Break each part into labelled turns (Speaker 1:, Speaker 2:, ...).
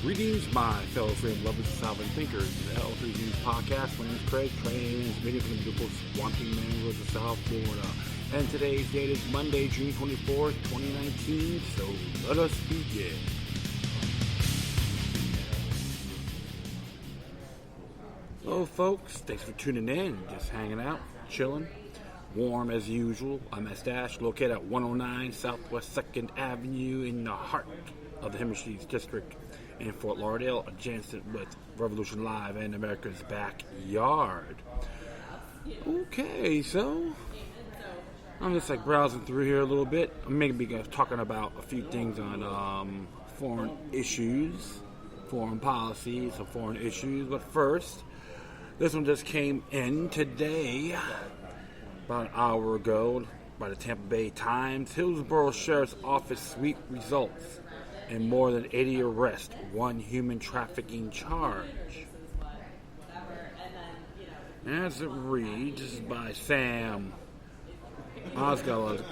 Speaker 1: Greetings, my fellow freedom lovers and sovereign thinkers. The L3 News Podcast. My name is Craig, training video from the beautiful Swampy Mangroves of South Florida. And today's date is Monday, June 24th, 2019. So let us begin. Hello, folks. Thanks for tuning in. Just hanging out, chilling. Warm as usual. I'm at Stash, located at 109 Southwest 2nd Avenue in the heart of the Hillsborough District in Fort Lauderdale, adjacent with Revolution Live and America's Backyard. Okay, so I'm just browsing through here a little bit. I'm maybe talking about a few things on foreign issues, foreign policies, and foreign issues. But first, this one just came in today, about an hour ago, by the Tampa Bay Times. Hillsborough Sheriff's Office sweep results in more than 80 arrests, one human trafficking charge. As it reads, this is by Sam Ozgazalik.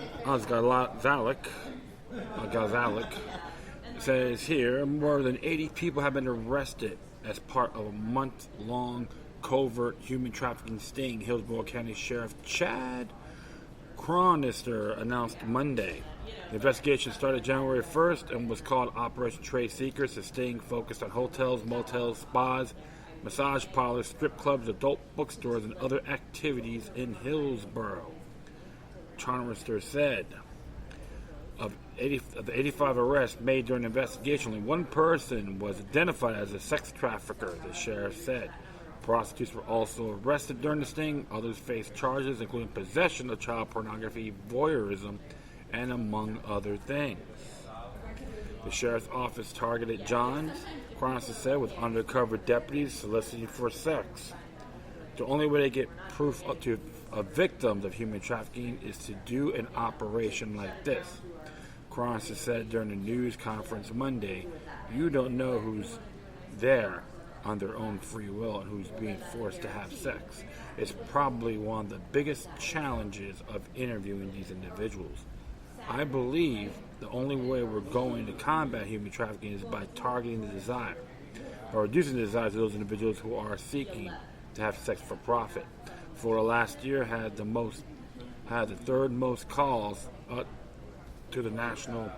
Speaker 1: It says here, more than 80 people have been arrested as part of a month-long covert human trafficking sting, Hillsborough County Sheriff Chad Cronister announced Monday. The investigation started January 1st and was called Operation Trade Secrets. The sting focused on hotels, motels, spas, massage parlors, strip clubs, adult bookstores, and other activities in Hillsborough. Cronister said of the 85 arrests made during the investigation, only one person was identified as a sex trafficker, the sheriff said. Prostitutes were also arrested during the sting. Others faced charges including possession of child pornography, voyeurism, and among other things. The sheriff's office targeted Johns, Cronister said, with undercover deputies soliciting for sex. The only way to get proof up to victims of human trafficking is to do an operation like this. Cronister said during the news conference Monday, "You don't know who's there on their own free will and who's being forced to have sex. It's probably one of the biggest challenges of interviewing these individuals. I believe the only way we're going to combat human trafficking is by targeting the desire, or reducing the desires of those individuals who are seeking to have sex for profit." Florida last year had the third most calls to the National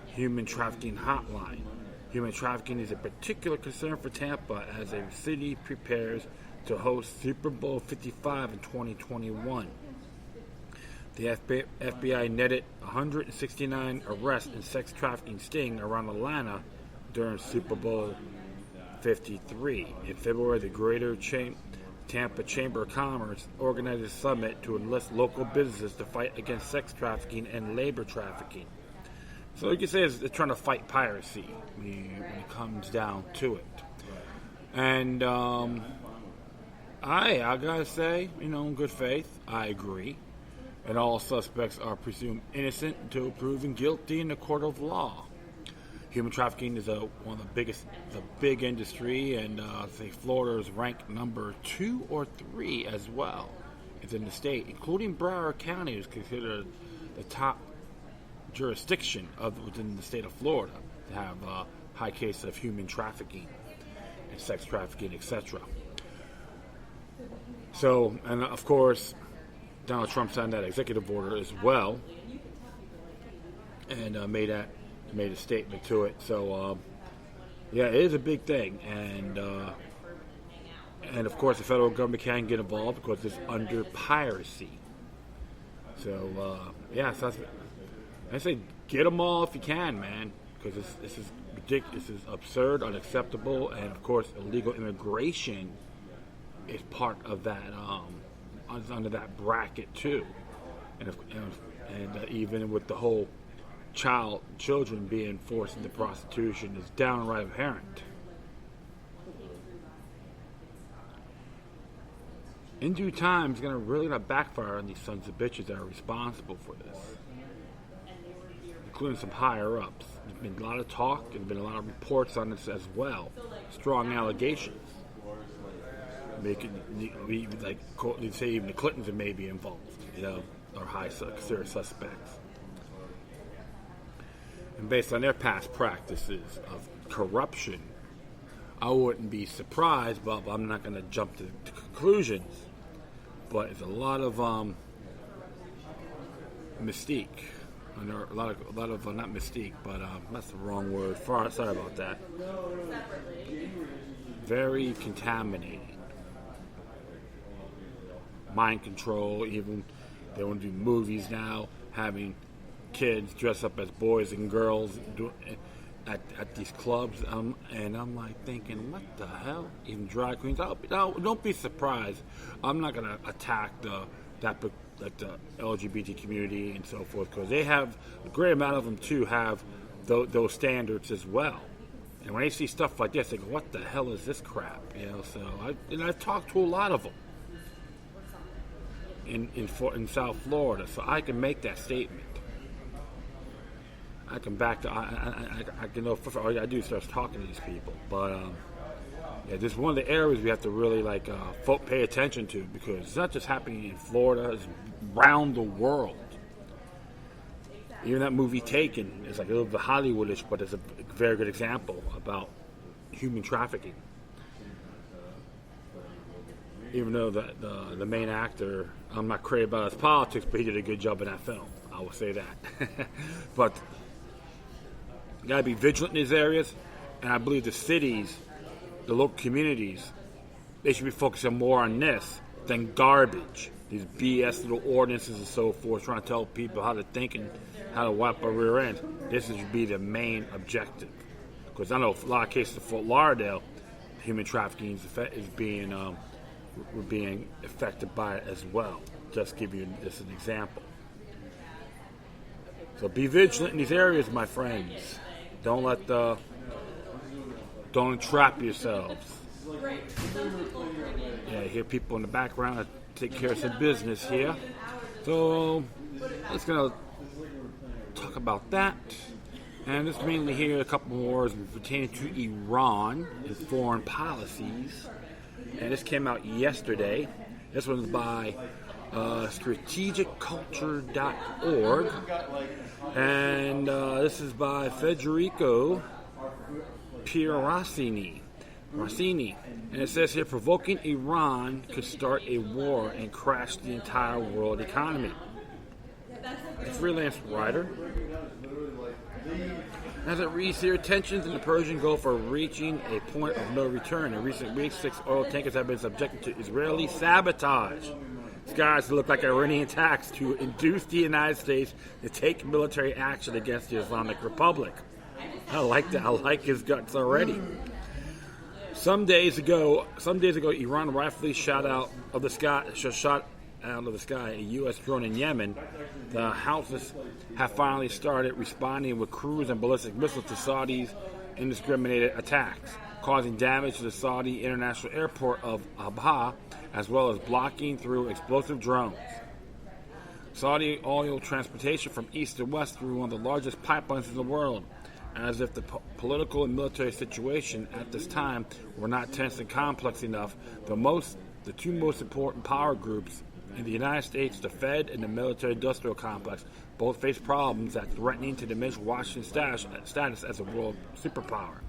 Speaker 1: Human Trafficking Hotline. Human trafficking is a particular concern for Tampa as the city prepares to host Super Bowl 55 in 2021. The FBI netted 169 arrests in sex trafficking sting around Atlanta during Super Bowl 53. In February, the Greater Tampa Chamber of Commerce organized a summit to enlist local businesses to fight against sex trafficking and labor trafficking. So you can say it's trying to fight piracy when it comes down to it. And I gotta say, in good faith, I agree. And all suspects are presumed innocent until proven guilty in the court of law. Human trafficking is one of the biggest, the big industry, and I think Florida is ranked number 2 or 3 as well within the state, including Broward County is considered the top jurisdiction within the state of Florida to have a high case of human trafficking and sex trafficking, etc. So, and of course, Donald Trump signed that executive order as well, and made a statement to it. So, it is a big thing, and of course, the federal government can get involved because it's under piracy. So, so I say get them all if you can, man, because this is ridiculous, this is absurd, unacceptable, and of course, illegal immigration is part of that. Under that bracket too, and even with the whole children being forced into prostitution is downright apparent. In due time, it's going to really backfire on these sons of bitches that are responsible for this, including some higher ups. There's been a lot of talk, and been a lot of reports on this as well. Strong allegations. You'd say even the Clintons may be involved, or high serious suspects. And based on their past practices of corruption I wouldn't be surprised, but I'm not going to jump to conclusions. But it's a lot of mystique. And there are a lot of not mystique, but that's the wrong word. Sorry about that. Very contaminating. Mind control. Even they want to do movies now, having kids dress up as boys and girls at these clubs, and I'm like thinking, what the hell? Even drag queens. Don't be surprised. I'm not gonna attack the LGBT community and so forth, because they have a great amount of them too have those standards as well. And when they see stuff like this, they go, "What the hell is this crap?" So I've talked to a lot of them in South Florida, so I can make that statement. I can back to I can know all you gotta do is start talking to these people. But this is one of the areas we have to really pay attention to, because it's not just happening in Florida; it's around the world. Even that movie Taken is like a little bit Hollywoodish, but it's a very good example about human trafficking. Even though the main actor, I'm not crazy about his politics, but he did a good job in that film. I will say that. But you got to be vigilant in these areas, and I believe the cities, the local communities, they should be focusing more on this than garbage. These BS little ordinances and so forth, trying to tell people how to think and how to wipe our rear ends. This should be the main objective. Because I know a lot of cases of Fort Lauderdale, human trafficking is being affected by it as well. Just give you this an example. So be vigilant in these areas, my friends. Don't entrap yourselves. Yeah, I hear people in the background that take care of some business here. So let's gonna talk about that. And this mainly here a couple more pertaining to Iran and foreign policies. And this came out yesterday. This one's by strategicculture.org. And this is by Federico Pierracini. And it says here, provoking Iran could start a war and crash the entire world economy. A freelance writer. As it reads here, tensions in the Persian Gulf are reaching a point of no return. In recent weeks, 6 oil tankers have been subjected to Israeli sabotage. These guys look like Iranian attacks to induce the United States to take military action against the Islamic Republic. I like that. I like his guts already. Some days ago, Iran rightfully shot out of the sky a U.S. drone in Yemen. The Houthis have finally started responding with cruise and ballistic missiles to Saudi's indiscriminated attacks, causing damage to the Saudi International Airport of Abha, as well as blocking through explosive drones. Saudi oil transportation from east to west through one of the largest pipelines in the world, as if the political and military situation at this time were not tense and complex enough. The two most important power groups in the United States, the Fed and the military-industrial complex, both face problems that threatening to diminish Washington's status as a world superpower.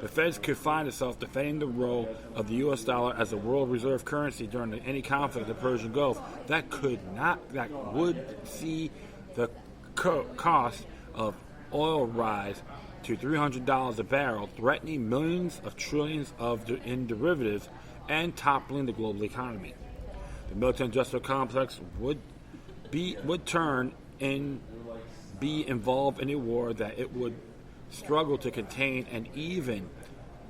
Speaker 1: The Feds could find itself defending the role of the U.S. dollar as a world reserve currency during any conflict in the Persian Gulf. That would see the cost of oil rise to $300 a barrel, threatening millions of trillions in derivatives and toppling the global economy. The military-industrial complex would turn and be involved in a war that it would struggle to contain and even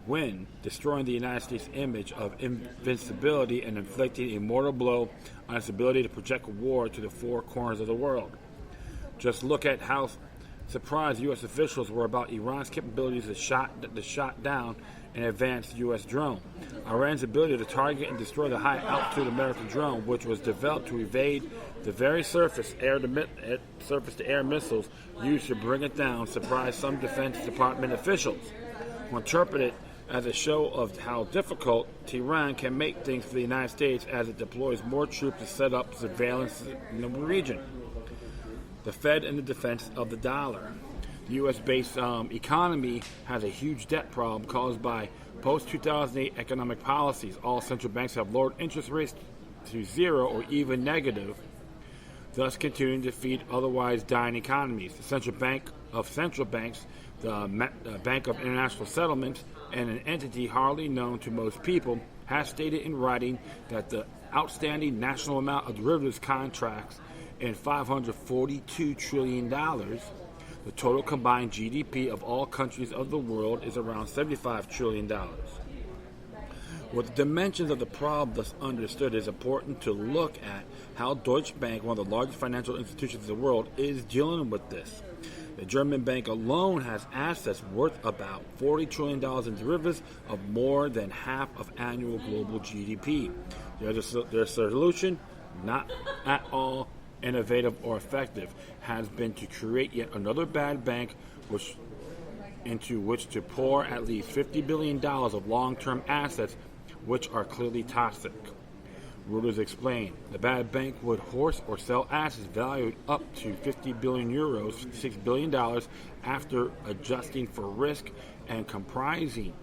Speaker 1: win, destroying the United States' image of invincibility and inflicting a mortal blow on its ability to project war to the four corners of the world. Just look at how surprised U.S. officials were about Iran's capabilities to shot down an advanced U.S. drone. Iran's ability to target and destroy the high-altitude American drone, which was developed to evade the very surface-to-air missiles used to bring it down, surprised some Defense Department officials, who interpreted it as a show of how difficult Tehran can make things for the United States as it deploys more troops to set up surveillance in the region. The Fed and the defense of the dollar. The U.S.-based economy has a huge debt problem caused by post-2008 economic policies, all central banks have lowered interest rates to zero or even negative, thus continuing to feed otherwise dying economies. The Central Bank of Central Banks, the Bank of International Settlements, and an entity hardly known to most people, has stated in writing that the outstanding national amount of derivatives contracts in $542 trillion, the total combined GDP of all countries of the world is around $75 trillion. With the dimensions of the problem thus understood, it is important to look at how Deutsche Bank, one of the largest financial institutions in the world, is dealing with this. The German bank alone has assets worth about $40 trillion in derivatives of more than half of annual global GDP. Their solution, not at all innovative or effective, has been to create yet another bad bank into which to pour at least $50 billion of long-term assets, which are clearly toxic. Reuters explained, the bad bank would horse or sell assets valued up to 50 billion euros, $6 billion, after adjusting for risk and comprising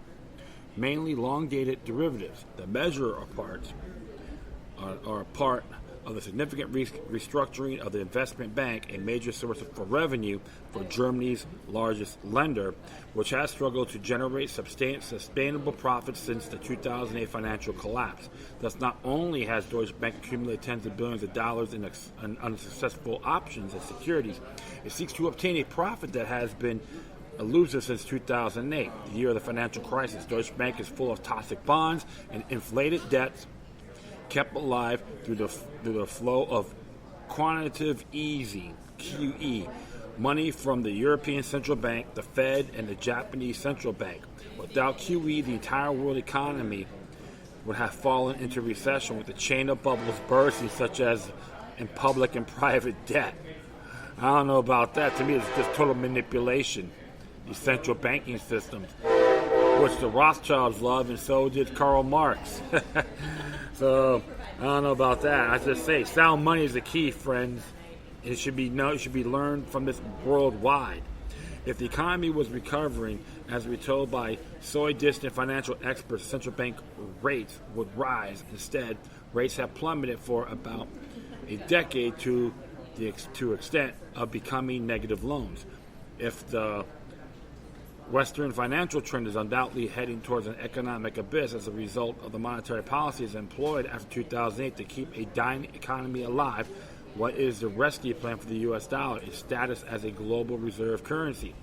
Speaker 1: mainly long-dated derivatives. The measure of parts are part of the significant restructuring of the investment bank, a major source for revenue for Germany's largest lender, which has struggled to generate sustainable profits since the 2008 financial collapse. Thus, not only has Deutsche Bank accumulated tens of billions of dollars in unsuccessful options and securities, it seeks to obtain a profit that has been elusive since 2008, the year of the financial crisis. Deutsche Bank is full of toxic bonds and inflated debts, kept alive through the flow of quantitative easing, QE, money from the European Central Bank, the Fed, and the Japanese Central Bank. Without QE, the entire world economy would have fallen into recession, with a chain of bubbles bursting, such as in public and private debt. I don't know about that. To me, it's just total manipulation. These central banking systems, which the Rothschilds love, and so did Karl Marx. So, I don't know about that. I just say, sound money is the key, friends. It should be learned from this worldwide. If the economy was recovering, as we're told by distant financial experts, central bank rates would rise. Instead, rates have plummeted for about a decade to the extent of becoming negative loans. If the Western financial trend is undoubtedly heading towards an economic abyss as a result of the monetary policies employed after 2008 to keep a dying economy alive. What is the rescue plan for the U.S. dollar? Its status as a global reserve currency,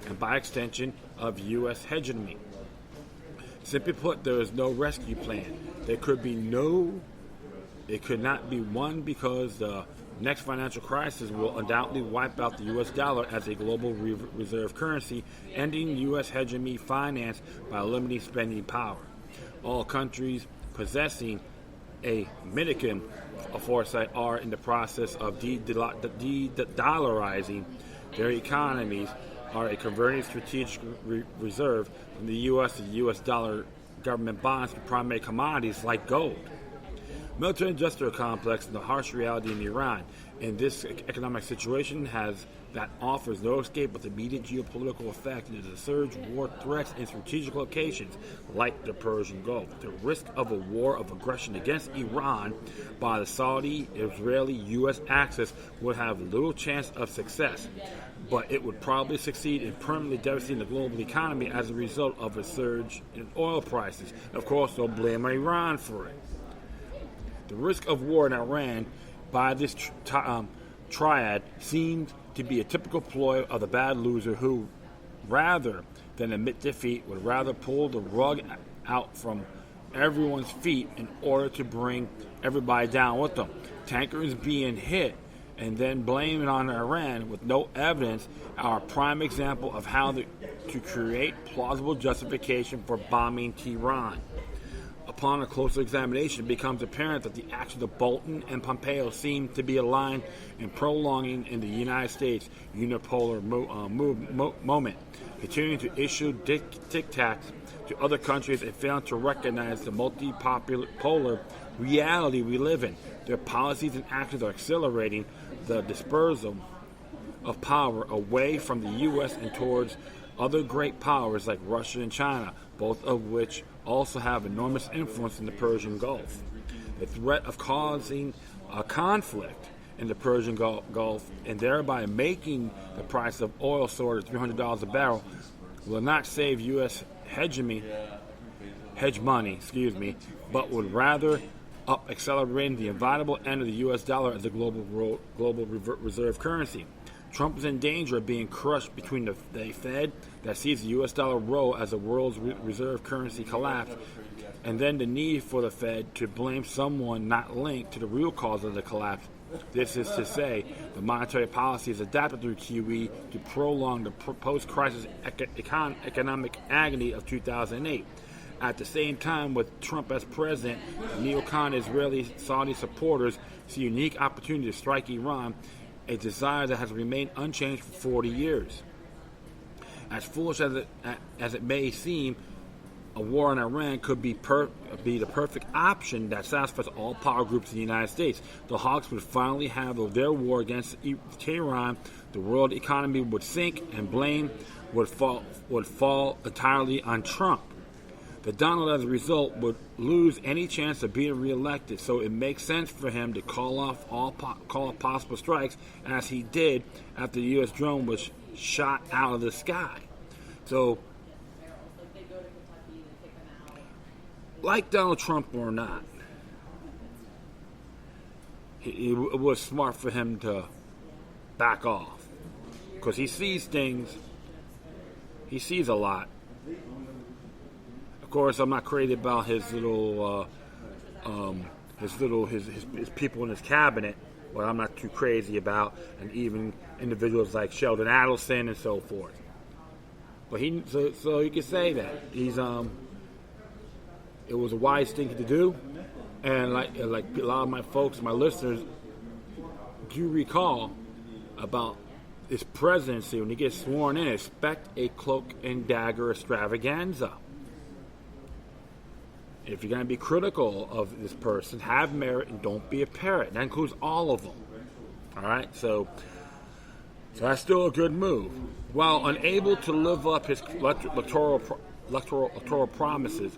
Speaker 1: and by extension of U.S. hegemony. Simply put, there is no rescue plan. It could not be one, because the next financial crisis will undoubtedly wipe out the U.S. dollar as a global reserve currency, ending U.S. hegemony financed by limiting spending power. All countries possessing a modicum of foresight are in the process of de-dollarizing their economies, are converting strategic reserve from the U.S. to U.S. dollar government bonds to primary commodities like gold. Military-industrial complex and the harsh reality in Iran in this economic situation that offers no escape but the immediate geopolitical effect is the surge war threats in strategic locations like the Persian Gulf. The risk of a war of aggression against Iran by the Saudi-Israeli-U.S. axis would have little chance of success, but it would probably succeed in permanently devastating the global economy as a result of a surge in oil prices. Of course, they'll blame Iran for it. The risk of war in Iran by this triad seemed to be a typical ploy of the bad loser who, rather than admit defeat, would rather pull the rug out from everyone's feet in order to bring everybody down with them. Tankers being hit and then blaming on Iran with no evidence are a prime example of how to create plausible justification for bombing Tehran. Upon a closer examination, it becomes apparent that the actions of Bolton and Pompeo seem to be aligned in prolonging in the United States unipolar moment, continuing to issue diktats to other countries and failing to recognize the multipolar reality we live in. Their policies and actions are accelerating the dispersal of power away from the U.S. and towards other great powers like Russia and China, both of which also have enormous influence in the Persian Gulf. The threat of causing a conflict in the Persian Gulf and thereby making the price of oil soar to $300 a barrel will not save U.S. hedge money, but would rather up accelerating the inevitable end of the U.S. dollar as a global reserve currency. Trump is in danger of being crushed between the Fed that sees the U.S. dollar roll as the world's reserve currency collapse, and then the need for the Fed to blame someone not linked to the real cause of the collapse. This is to say, the monetary policy is adapted through QE to prolong the post-crisis economic agony of 2008. At the same time, with Trump as president, neocon Israeli Saudi supporters see a unique opportunity to strike Iran, a desire that has remained unchanged for 40 years. As foolish as it may seem, a war in Iran could be the perfect option that satisfies all power groups in the United States. The hawks would finally have their war against Tehran, the world economy would sink, and blame would fall entirely on Trump. The Donald, as a result, would lose any chance of being reelected, so it makes sense for him to call off possible strikes, as he did after the U.S. drone was shot out of the sky. So, like Donald Trump or not, it was smart for him to back off, because he sees things, he sees a lot. Of course, I'm not crazy about his people in his cabinet, what I'm not too crazy about, and even individuals like Sheldon Adelson and so forth. But so you could say that it was a wise thing to do, and like a lot of my folks, my listeners, do recall about his presidency when he gets sworn in. Expect a cloak and dagger extravaganza. If you're going to be critical of this person, have merit and don't be a parrot. That includes all of them. All right, so that's still a good move. While unable to live up his electoral promises,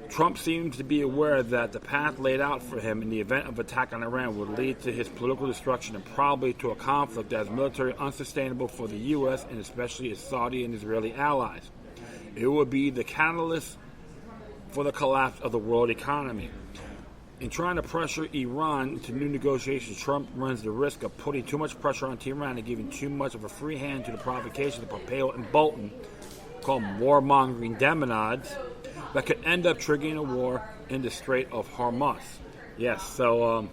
Speaker 1: Trump seems to be aware that the path laid out for him in the event of attack on Iran would lead to his political destruction and probably to a conflict that is militarily unsustainable for the U.S. and especially its Saudi and Israeli allies. It would be the catalyst for the collapse of the world economy. In trying to pressure Iran into new negotiations, Trump runs the risk of putting too much pressure on Tehran and giving too much of a free hand to the provocation of Pompeo and Bolton, called warmongering demonods, that could end up triggering a war in the Strait of Hormuz. Yes, so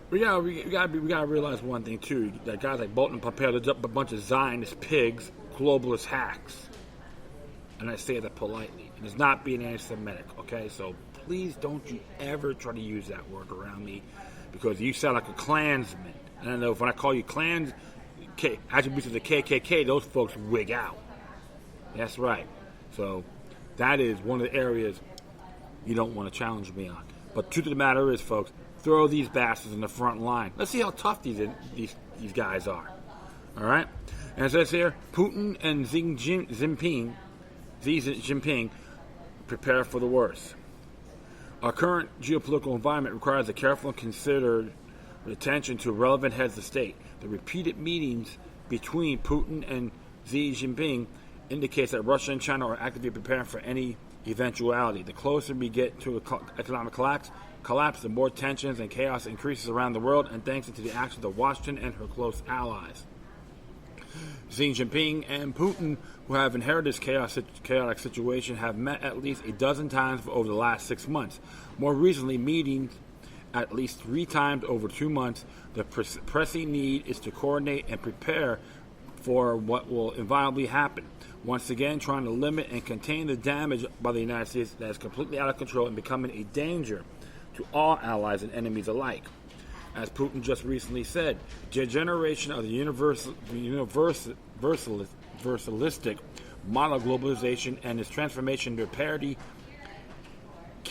Speaker 1: we gotta realize one thing too: that guys like Bolton and Pompeo, they're a bunch of Zionist pigs, globalist hacks. And I say that politely. And it's not being anti-Semitic, okay? So please don't you ever try to use that word around me, because you sound like a Klansman. And I know when I call you attributes of the KKK, those folks wig out. That's right. So that is one of the areas you don't want to challenge me on. But the truth of the matter is, folks, throw these bastards in the front line. Let's see how tough these guys are. All right? And it says here, Putin and Xi Jinping prepare for the worst. Our current geopolitical environment requires a careful and considered attention to relevant heads of state. The repeated meetings between Putin and Xi Jinping indicates that Russia and China are actively preparing for any eventuality. The closer we get to economic collapse, the more tensions and chaos increases around the world, and thanks to the actions of Washington and her close allies. Xi Jinping and Putin, who have inherited this chaotic situation, have met at least a dozen times over the last 6 months. More recently, meetings at least 3 times over 2 months. The pressing need is to coordinate and prepare for what will inevitably happen. Once again, trying to limit and contain the damage by the United States that is completely out of control and becoming a danger to all allies and enemies alike. As Putin just recently said, the generation of the universalistic model of globalization and its transformation to parity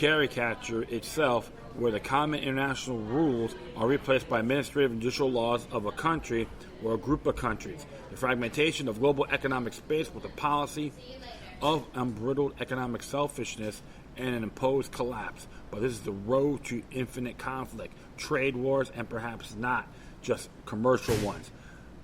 Speaker 1: caricature itself, where the common international rules are replaced by administrative and judicial laws of a country or a group of countries. The fragmentation of global economic space with a policy of unbridled economic selfishness and an imposed collapse. But this is the road to infinite conflict, trade wars, and perhaps not just commercial ones.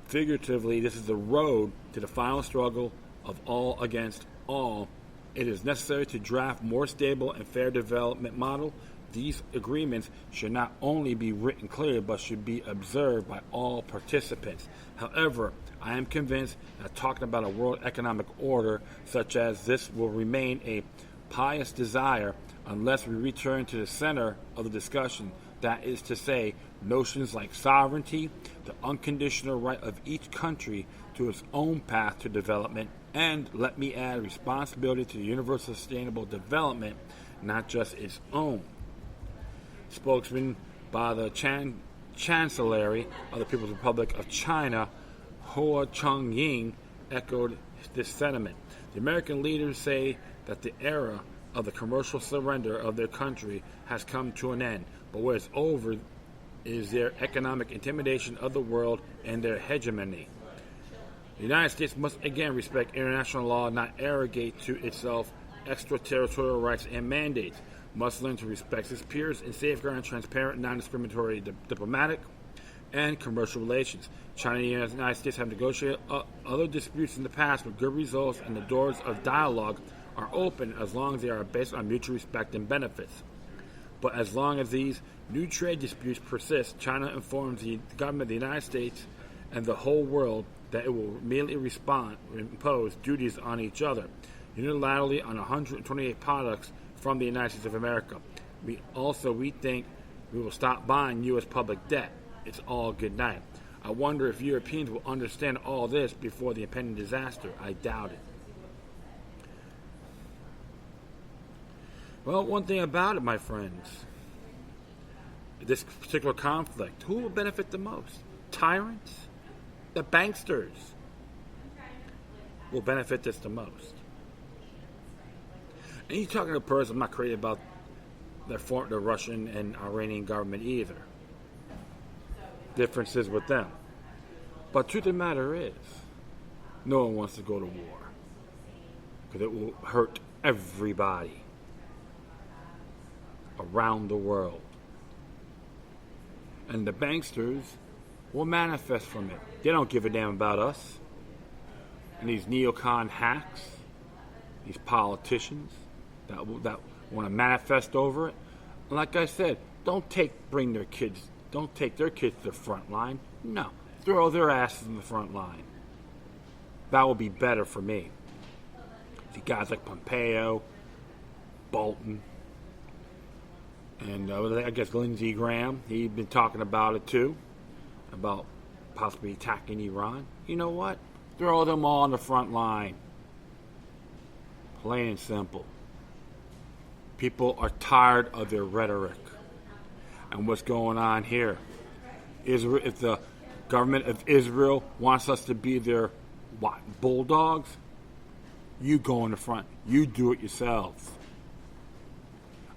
Speaker 1: Figuratively, this is the road to the final struggle of all against all. It is necessary to draft more stable and fair development model. These agreements should not only be written clearly, but should be observed by all participants. However, I am convinced that talking about a world economic order such as this will remain a pious desire unless we return to the center of the discussion. That is to say, notions like sovereignty, the unconditional right of each country to its own path to development, and, let me add, responsibility to the universal sustainable development, not just its own. Spokesman by the Chancellery of the People's Republic of China, Hua Chunying, echoed this sentiment. The American leaders say that the era of the commercial surrender of their country has come to an end, but what is over is their economic intimidation of the world and their hegemony. The United States must again respect international law, not arrogate to itself extraterritorial rights and mandates. Must learn to respect its peers and safeguard transparent, non-discriminatory diplomatic and commercial relations. China and the United States have negotiated other disputes in the past with good results, and the doors of dialogue are open as long as they are based on mutual respect and benefits. But as long as these new trade disputes persist, China informs the government of the United States and the whole world that it will immediately impose duties on each other, unilaterally on 128 products from the United States of America. We think we will stop buying U.S. public debt. It's all good night. I wonder if Europeans will understand all this before the impending disaster. I doubt it. Well, one thing about it, my friends, this particular conflict, who will benefit the most? Tyrants? The banksters will benefit this the most. And you're talking to a person, I'm not crazy about the Russian and Iranian government either. Differences with them. But truth of the matter is, no one wants to go to war. Because it will hurt everybody around the world. And the banksters will manifest from it. They don't give a damn about us. And these neocon hacks, these politicians that want to manifest over it. Like I said, don't take their kids to the front line. No, throw their asses in the front line. That will be better for me. See guys like Pompeo, Bolton, and I guess Lindsey Graham. He's been talking about it too, about possibly attacking Iran. You know what? Throw them all on the front line. Plain and simple. People are tired of their rhetoric and what's going on here. Israel, if the government of Israel wants us to be their bulldogs, you go in the front. You do it yourselves.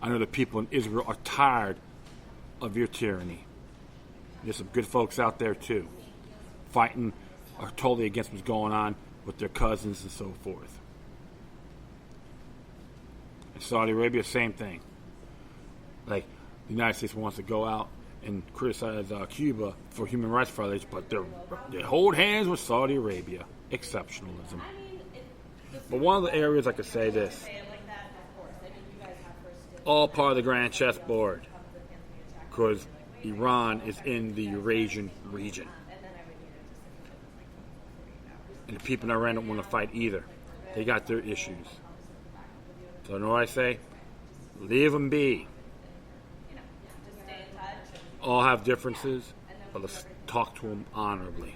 Speaker 1: I know the people in Israel are tired of your tyranny. There's some good folks out there too, fighting are totally against what's going on with their cousins and so forth. In Saudi Arabia, same thing. Like, the United States wants to go out and criticize Cuba for human rights violations, but they hold hands with Saudi Arabia. Exceptionalism. But one of the areas I could say this, all part of the grand chessboard, because Iran is in the Eurasian region. And the people in Iran don't want to fight either. They got their issues. So you know what I say? Leave them be. All have differences, but let's talk to them honorably.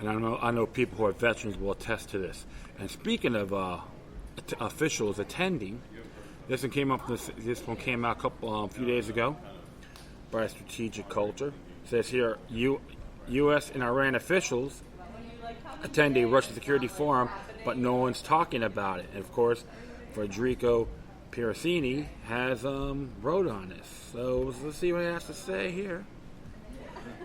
Speaker 1: And I know people who are veterans will attest to this. And speaking of officials attending, this one came out a few days ago by Strategic Culture. It says here, U.S. and Iran officials attend a Russian security forum, but no one's talking about it. And of course, Federico Piracini has wrote on this. So let's see what he has to say here.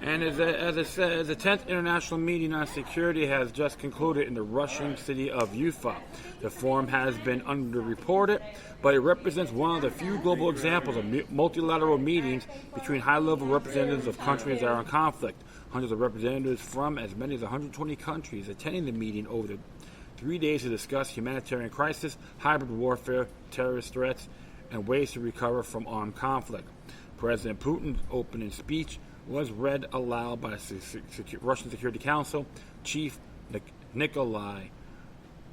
Speaker 1: And as it says, the 10th International Meeting on Security has just concluded in the Russian city of Ufa. The forum has been underreported, but it represents one of the few global examples of multilateral meetings between high-level representatives of countries that are in conflict. Hundreds of representatives from as many as 120 countries attending the meeting over the 3 days to discuss humanitarian crisis, hybrid warfare, terrorist threats, and ways to recover from armed conflict. President Putin's opening speech was read aloud by the Russian Security Council Chief Nikolai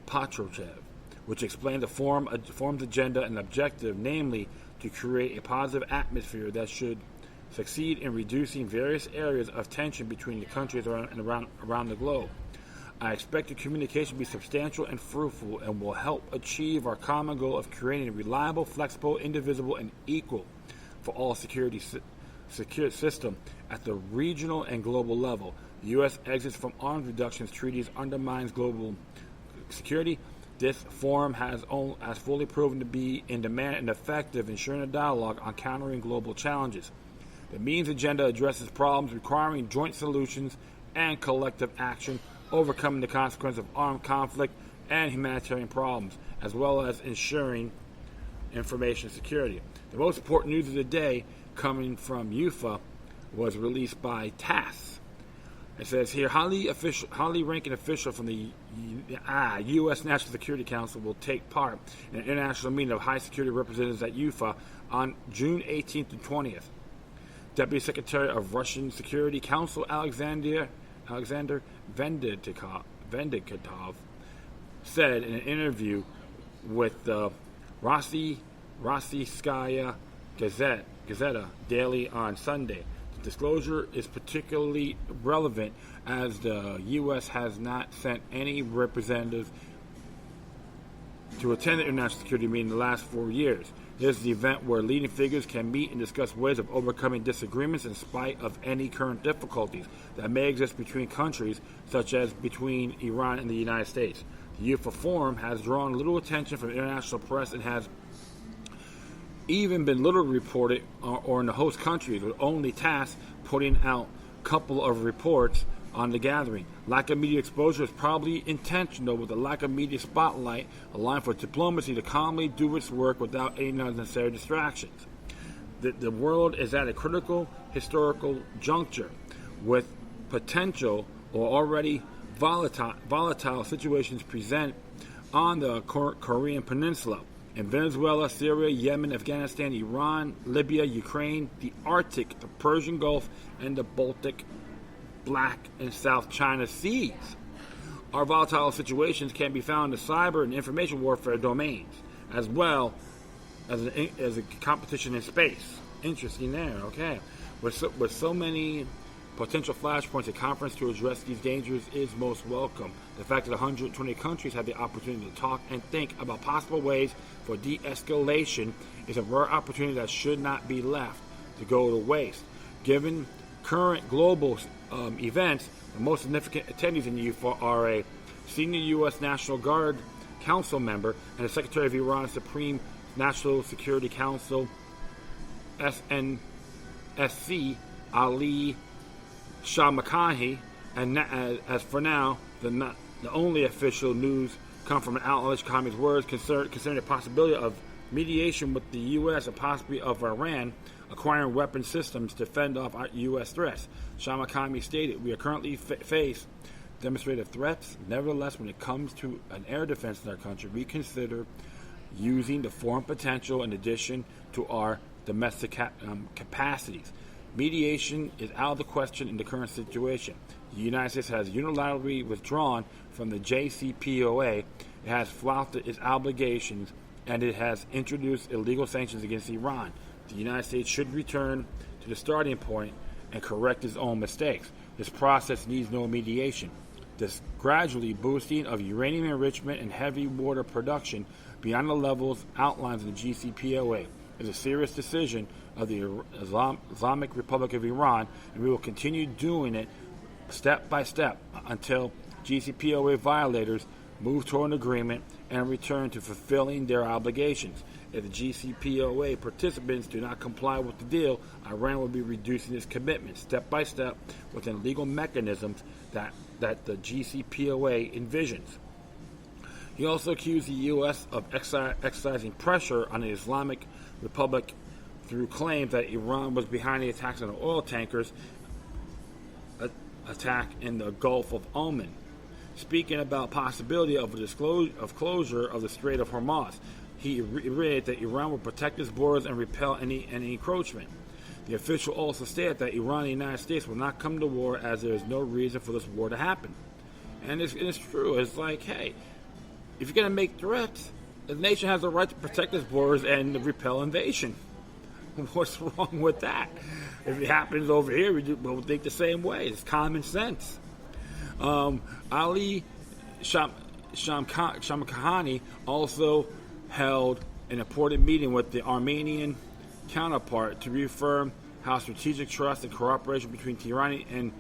Speaker 1: Patrushev, which explained the forum's agenda and objective, namely to create a positive atmosphere that should succeed in reducing various areas of tension between the countries around the globe. I expect the communication to be substantial and fruitful and will help achieve our common goal of creating a reliable, flexible, indivisible, and equal for all security system at the regional and global level. The U.S. exits from arms reductions treaties undermines global security. This forum has fully proven to be in demand and effective, ensuring a dialogue on countering global challenges. The meeting's agenda addresses problems requiring joint solutions and collective action, overcoming the consequences of armed conflict and humanitarian problems, as well as ensuring information security. The most important news of the day, coming from UFA, was released by TASS. It says here, highly ranking official from the U.S. National Security Council will take part in an international meeting of high security representatives at UFA on June 18th and 20th. Deputy Secretary of Russian Security Council Alexander Vendikatov said in an interview with the Rossiyskaya Gazeta Daily on Sunday. The disclosure is particularly relevant as the U.S. has not sent any representatives to attend the international security meeting in the last 4 years. This is the event where leading figures can meet and discuss ways of overcoming disagreements in spite of any current difficulties that may exist between countries, such as between Iran and the United States. The UFA Forum has drawn little attention from international press and has even been little reported or in the host countries, with only TASS putting out a couple of reports on the gathering. Lack of media exposure is probably intentional, with the lack of media spotlight allowing for diplomacy to calmly do its work without any unnecessary distractions. The world is at a critical historical juncture with potential or already volatile situations present on the Korean Peninsula, in Venezuela, Syria, Yemen, Afghanistan, Iran, Libya, Ukraine, the Arctic, the Persian Gulf, and the Baltic, Black, and South China Seas. Our volatile situations can be found in the cyber and information warfare domains, as well as a competition in space. Interesting there, okay. With so many potential flashpoints, a conference to address these dangers is most welcome. The fact that 120 countries have the opportunity to talk and think about possible ways for de-escalation is a rare opportunity that should not be left to go to waste. Given current global events, the most significant attendees in the UFA are a senior U.S. National Guard Council member and the Secretary of Iran's Supreme National Security Council, SNSC, Ali Shah-Makani, and as for now, the only official news come from an outlandish communist words concerning the possibility of mediation with the U.S. and possibly of Iran acquiring weapon systems to fend off our U.S. threats. Shah-Makani stated, "We are currently face demonstrated threats. Nevertheless, when it comes to an air defense in our country, we consider using the foreign potential in addition to our domestic capacities. Mediation is out of the question in the current situation. The United States has unilaterally withdrawn from the JCPOA, it has flouted its obligations, and it has introduced illegal sanctions against Iran. The United States should return to the starting point and correct its own mistakes. This process needs no mediation. This gradually boosting of uranium enrichment and heavy water production beyond the levels outlined in the JCPOA is a serious decision of the Islamic Republic of Iran, and we will continue doing it step by step until JCPOA violators move toward an agreement and return to fulfilling their obligations. if the JCPOA participants do not comply with the deal, Iran will be reducing its commitment step by step within legal mechanisms that the JCPOA envisions. He also accused the U.S. of exercising pressure on the Islamic Republic through claims that Iran was behind the attacks on the oil tankers attack in the Gulf of Oman. Speaking about possibility of closure of the Strait of Hormuz, he reiterated that Iran will protect its borders and repel any encroachment. The official also stated that Iran and the United States will not come to war as there is no reason for this war to happen. And it's true. It's like, hey, if you're going to make threats, the nation has the right to protect its borders and repel invasion. What's wrong with that? If it happens over here, we'll think the same way. It's common sense. Ali Shamkhani also held an important meeting with the Armenian counterpart to reaffirm how strategic trust and cooperation between Tehran and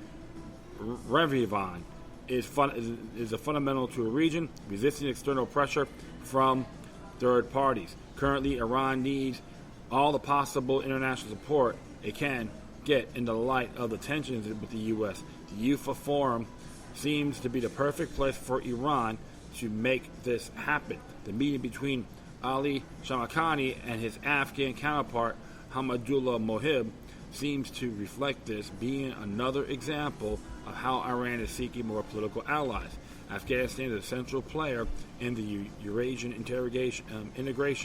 Speaker 1: Yerevan is a fundamental to a region, resisting external pressure from third parties. Currently, Iran needs all the possible international support it can get in the light of the tensions with the U.S. The UFA Forum seems to be the perfect place for Iran to make this happen. The meeting between Ali Shamkhani and his Afghan counterpart Hamadullah Mohib seems to reflect this, being another example of how Iran is seeking more political allies. Afghanistan is a central player in the Eurasian integration,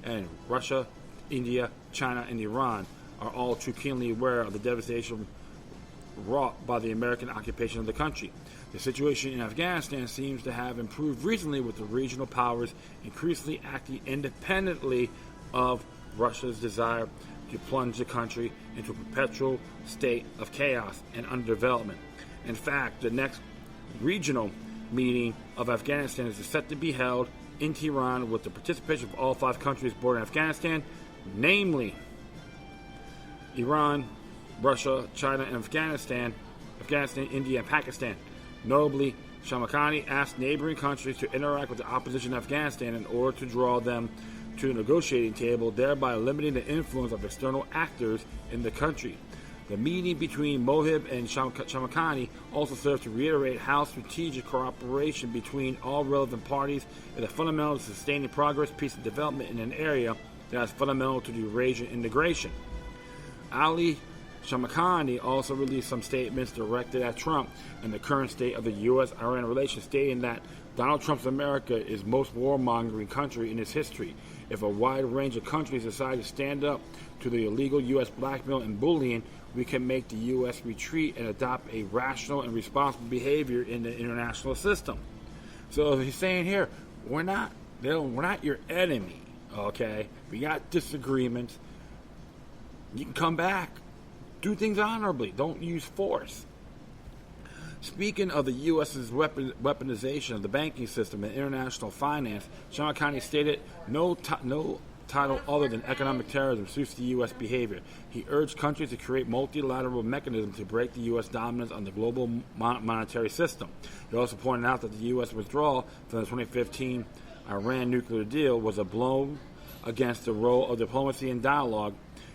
Speaker 1: and Russia, India, China, and Iran are all too keenly aware of the devastation wrought by the American occupation of the country. The situation in Afghanistan seems to have improved recently, with the regional powers increasingly acting independently of Russia's desire to plunge the country into a perpetual state of chaos and underdevelopment. In fact, the next regional meeting of Afghanistan is set to be held in Tehran with the participation of all 5 countries bordering Afghanistan, namely Iran, Russia, China, and Afghanistan, India, and Pakistan. Notably, Shamkhani asked neighboring countries to interact with the opposition in Afghanistan in order to draw them to the negotiating table, thereby limiting the influence of external actors in the country. The meeting between Mohib and Shamkhani also served to reiterate how strategic cooperation between all relevant parties is a fundamental to sustaining progress, peace, and development in an area that is fundamental to the Eurasian integration. Ali Shamkhani also released some statements directed at Trump and the current state of the U.S.-Iran relations, stating that Donald Trump's America is most warmongering country in its history. If a wide range of countries decide to stand up to the illegal U.S. blackmail and bullying, we can make the U.S. retreat and adopt a rational and responsible behavior in the international system. So he's saying here, we're not your enemy, okay? We got disagreements. You can come back. Do things honorably. Don't use force. Speaking of the U.S.'s weaponization of the banking system and international finance, Shamkhani stated no title other than economic terrorism suits the U.S. behavior. He urged countries to create multilateral mechanisms to break the U.S. dominance on the global monetary system. He also pointed out that the U.S. withdrawal from the 2015 Iran nuclear deal was a blow against the role of diplomacy and dialogue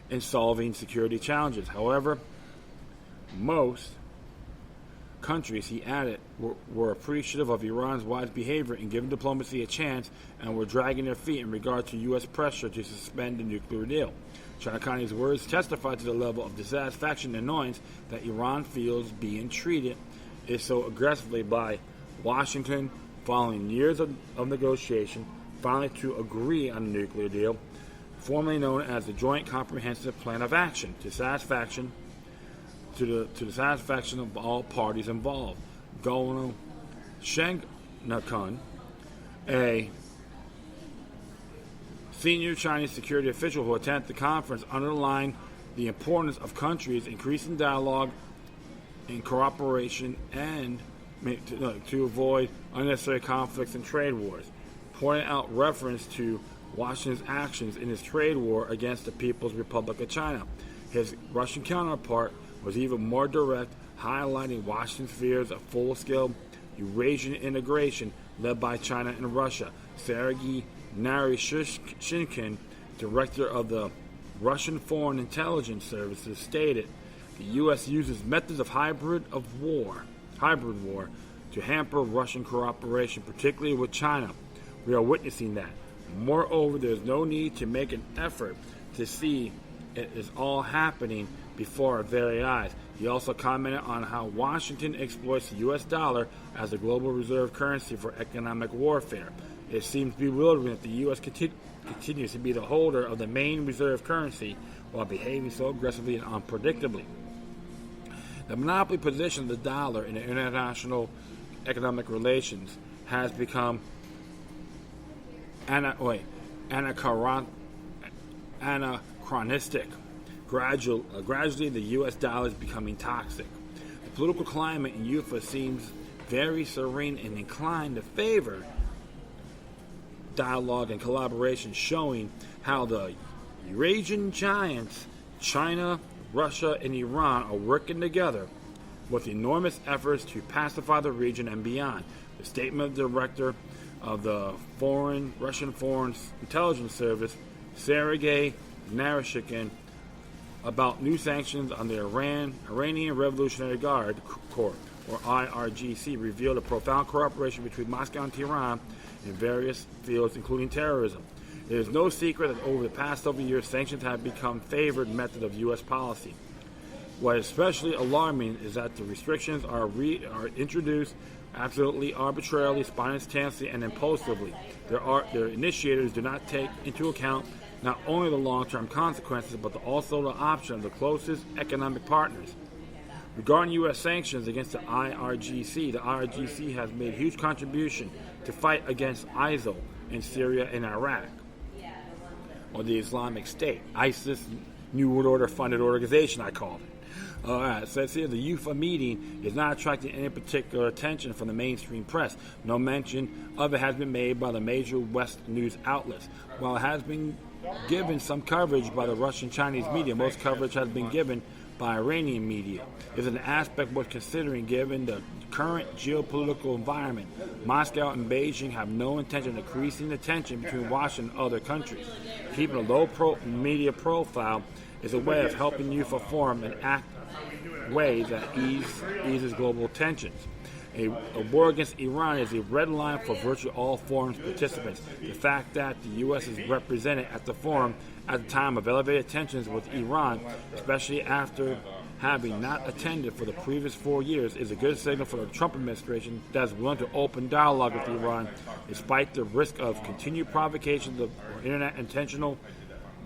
Speaker 1: in solving security challenges. However, most countries, he added, were appreciative of Iran's wise behavior in giving diplomacy a chance and were dragging their feet in regard to U.S. pressure to suspend the nuclear deal. Shamkhani's words testified to the level of dissatisfaction and annoyance that Iran feels being treated is so aggressively by Washington, following years of negotiation, finally to agree on the nuclear deal, formerly known as the Joint Comprehensive Plan of Action, to the satisfaction of all parties involved. Gono Shengnakun, a senior Chinese security official who attended the conference, underlined the importance of countries increasing dialogue and cooperation and to avoid unnecessary conflicts and trade wars, pointing out reference to Washington's actions in his trade war against the People's Republic of China. His Russian counterpart was even more direct, highlighting Washington's fears of full-scale Eurasian integration led by China and Russia. Sergei Naryshkin, director of the Russian Foreign Intelligence Services, stated the U.S. uses methods of hybrid war to hamper Russian cooperation, particularly with China. We are witnessing that. Moreover, there is no need to make an effort to see it is all happening before our very eyes. He also commented on how Washington exploits the U.S. dollar as a global reserve currency for economic warfare. It seems bewildering that the U.S. continues to be the holder of the main reserve currency while behaving so aggressively and unpredictably. The monopoly position of the dollar in international economic relations has become anachronistic. Gradually, the U.S. dollar is becoming toxic. The political climate in UFA seems very serene and inclined to favor dialogue and collaboration, showing how the Eurasian giants, China, Russia, and Iran, are working together with enormous efforts to pacify the region and beyond. The statement of the director of the Russian Foreign Intelligence Service, Sergei Naryshkin, about new sanctions on the Iranian Revolutionary Guard Corps, or IRGC, revealed a profound cooperation between Moscow and Tehran in various fields, including terrorism. It is no secret that over the past several years, sanctions have become favored method of U.S. policy. What is especially alarming is that the restrictions are introduced absolutely arbitrarily, spontaneously, and impulsively. Their initiators do not take into account not only the long-term consequences, but also the option of the closest economic partners. Regarding U.S. sanctions against the IRGC has made a huge contribution to fight against ISIL in Syria and Iraq, or the Islamic State, ISIS, New World Order funded organization, I called it. It says here the UFA meeting is not attracting any particular attention from the mainstream press. No mention of it has been made by the major West news outlets. While it has been given some coverage by the Russian-Chinese media, most coverage has been given by Iranian media. Is an aspect worth considering given the current geopolitical environment. Moscow and Beijing have no intention of increasing the tension between Washington and other countries. Keeping a low media profile is a way of helping UFA form and act way that eases global tensions. A war against Iran is a red line for virtually all forum's participants. The fact that the U.S. is represented at the forum at the time of elevated tensions with Iran, especially after having not attended for the previous 4 years, is a good signal for the Trump administration that is willing to open dialogue with Iran despite the risk of continued provocations or internet intentional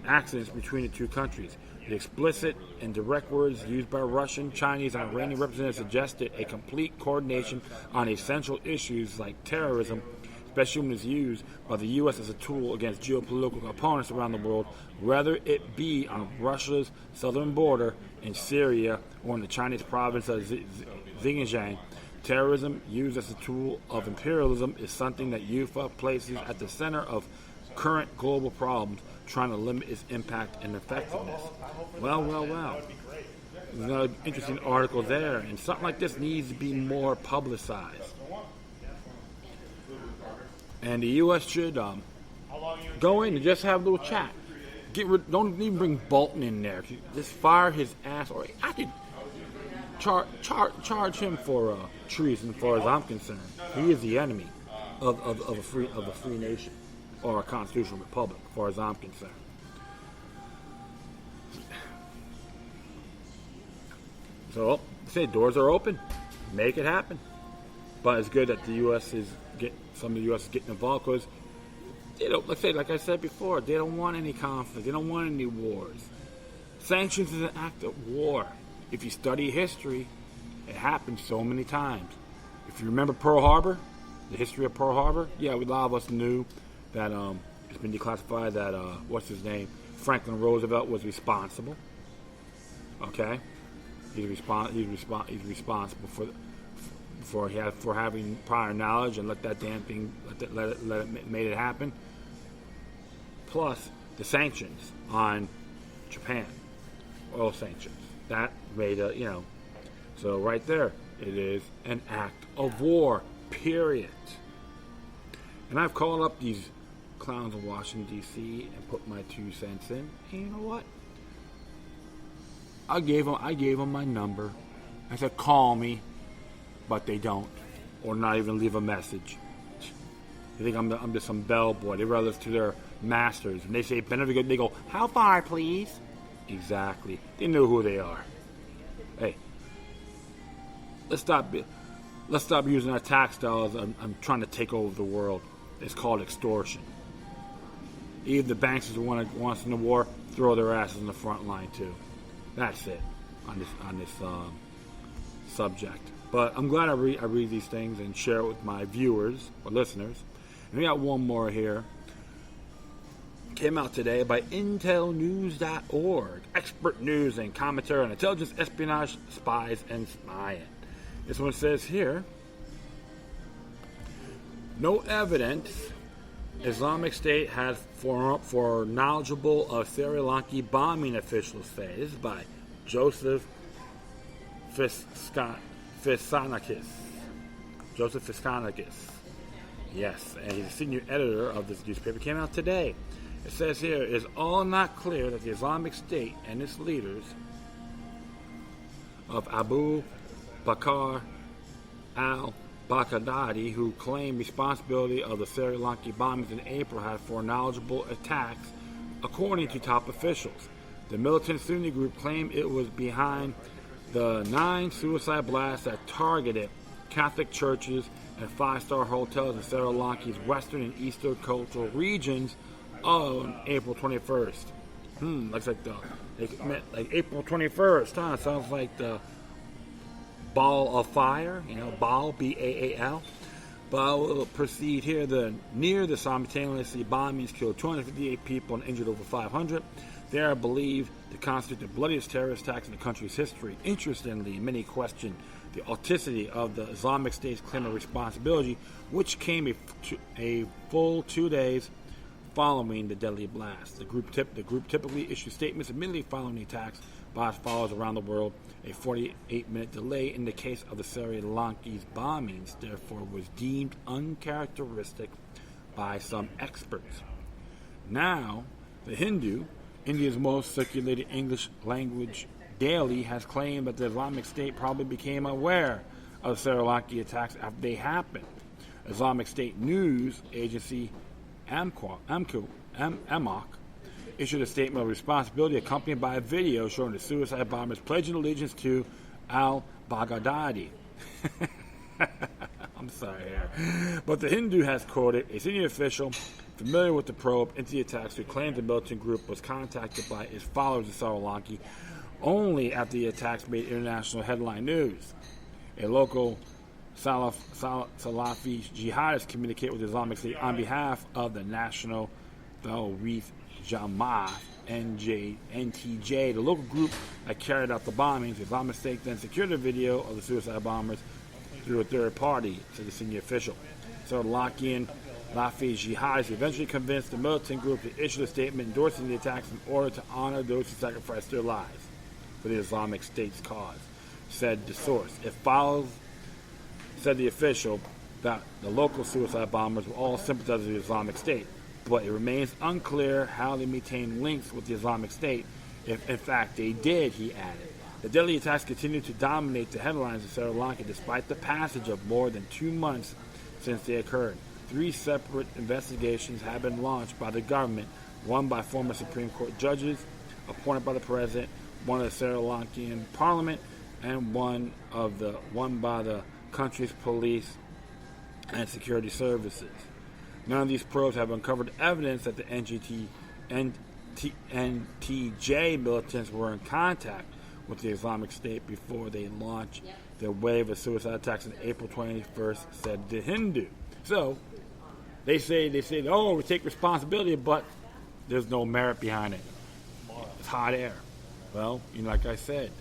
Speaker 1: accidents between the two countries. The explicit and direct words used by Russian, Chinese, and Iranian representatives suggested a complete coordination on essential issues like terrorism, especially when it's used by the U.S. as a tool against geopolitical opponents around the world, whether it be on Russia's southern border, in Syria, or in the Chinese province of Xinjiang. Terrorism used as a tool of imperialism is something that UFA places at the center of current global problems, trying to limit its impact and effectiveness. Well. There's another interesting article there, and something like this needs to be more publicized. And the U.S. should go in and just have a little chat. Don't even bring Bolton in there. Just fire his ass. Or I could charge him for treason, as far as I'm concerned. He is the enemy of a free nation, or a constitutional republic, as far as I'm concerned. So, say doors are open, make it happen. But it's good that the U.S. some of the U.S. is getting involved, because they don't, like I said before, they don't want any conflict, they don't want any wars. Sanctions is an act of war. If you study history, it happened so many times. If you remember Pearl Harbor, the history of Pearl Harbor, a lot of us knew that it's been declassified that Franklin Roosevelt was responsible. Okay, he's responsible for having prior knowledge and let that damn thing made it happen. Plus the sanctions on Japan, oil sanctions that made So right there, it is an act of war. Period. And I've called up these clowns in Washington, D.C. and put my 2 cents in. And you know what? I gave them my number. I said, call me. But they don't. Or not even leave a message. They think I'm just some bellboy. They rather listen to their masters. When they say benefit, they go, how far, please? Exactly. They know who they are. Hey, let's stop using our tax dollars. I'm trying to take over the world. It's called extortion. Even the banksters who want us in the war, throw their asses in the front line too. That's it on this subject. But I'm glad I read these things and share it with my viewers or listeners. And we got one more here. Came out today by intelnews.org. Expert news and commentary on intelligence, espionage, spies, and spying. This one says here, no evidence Islamic State has for knowledgeable of Sri Lanka bombing officials say. This is by Joseph Fiskanakis. Joseph Fiskanakis. Yes, and he's a senior editor of this newspaper. Came out today. It says here, it is all not clear that the Islamic State and its leaders of Abu Bakr al-Baghdadi, who claim responsibility of the Sri Lanka bombings in April, had foreknowledgeable attacks, according to top officials. The militant Sunni group claimed it was behind the 9 suicide blasts that targeted Catholic churches and 5-star hotels in Sri Lanka's western and eastern coastal regions on April 21st. Looks like April 21st, huh? Sounds like the ball of fire, Baal, B-A-A-L. But I will proceed here. Near the simultaneously bombings killed 258 people and injured over 500. They are believed to constitute the bloodiest terrorist attacks in the country's history. Interestingly, many question the authenticity of the Islamic State's claim of responsibility, which came a full 2 days following the deadly blast. The group typically issues statements immediately following the attacks by its followers around the world. A 48-minute delay in the case of the Sri Lanka's bombings, therefore, was deemed uncharacteristic by some experts. Now, The Hindu, India's most circulated English language daily, has claimed that the Islamic State probably became aware of the Sri Lanka attacks after they happened. Islamic State news agency AMOC issued a statement of responsibility accompanied by a video showing the suicide bombers pledging allegiance to al-Baghdadi. I'm sorry here. But The Hindu has quoted a senior official familiar with the probe into the attacks who claimed the militant group was contacted by its followers in Sri Lanka only after the attacks made international headline news. A local Salafi jihadists communicate with the Islamic State on behalf of the National Tawhid Jamaat NTJ, the local group that carried out the bombings. The Islamic State then secured a video of the suicide bombers through a third party, said the senior official. So Lankan Salafi jihadists eventually convinced the militant group to issue a statement endorsing the attacks in order to honor those who sacrificed their lives for the Islamic State's cause, said the source. It follows, said the official, that the local suicide bombers were all sympathizers of the Islamic State, but it remains unclear how they maintain links with the Islamic State, if in fact they did, he added. The deadly attacks continue to dominate the headlines in Sri Lanka despite the passage of more than 2 months since they occurred. 3 separate investigations have been launched by the government, one by former Supreme Court judges appointed by the president, one of the Sri Lankan parliament, and one by the country's police and security services. None of these probes have uncovered evidence that the NTJ militants were in contact with the Islamic State before they launched their wave of suicide attacks on April 21st, said The Hindu. So, they say, oh, we take responsibility, but there's no merit behind it. It's hot air. Well, like I said,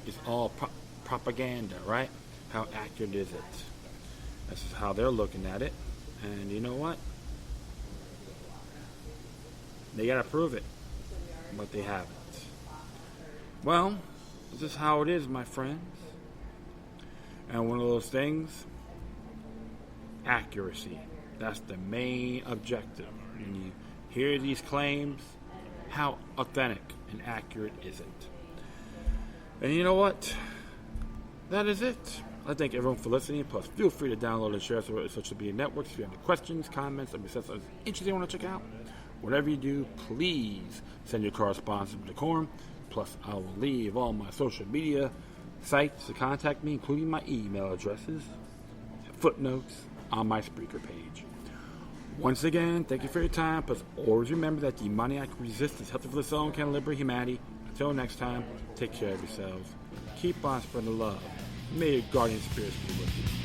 Speaker 1: it's all propaganda, right? How accurate is it? That's just how they're looking at it. And you know what? They gotta prove it, but they haven't. Well, this is how it is, my friends. And one of those things, accuracy. That's the main objective. When you hear these claims, how authentic and accurate is it? And you know what? That is it. I thank everyone for listening. Plus, feel free to download and share through social media networks if you have any questions, comments, or something interesting you want to check out. Whatever you do, please send your correspondence to Decorum. Plus, I will leave all my social media sites to contact me, including my email addresses, footnotes on my Spreaker page. Once again, thank you for your time. Plus, always remember that demoniac resistance, healthy for the soul, and can liberate humanity. Until next time, take care of yourselves. Keep on spreading the love. May your guardian spirits be with you.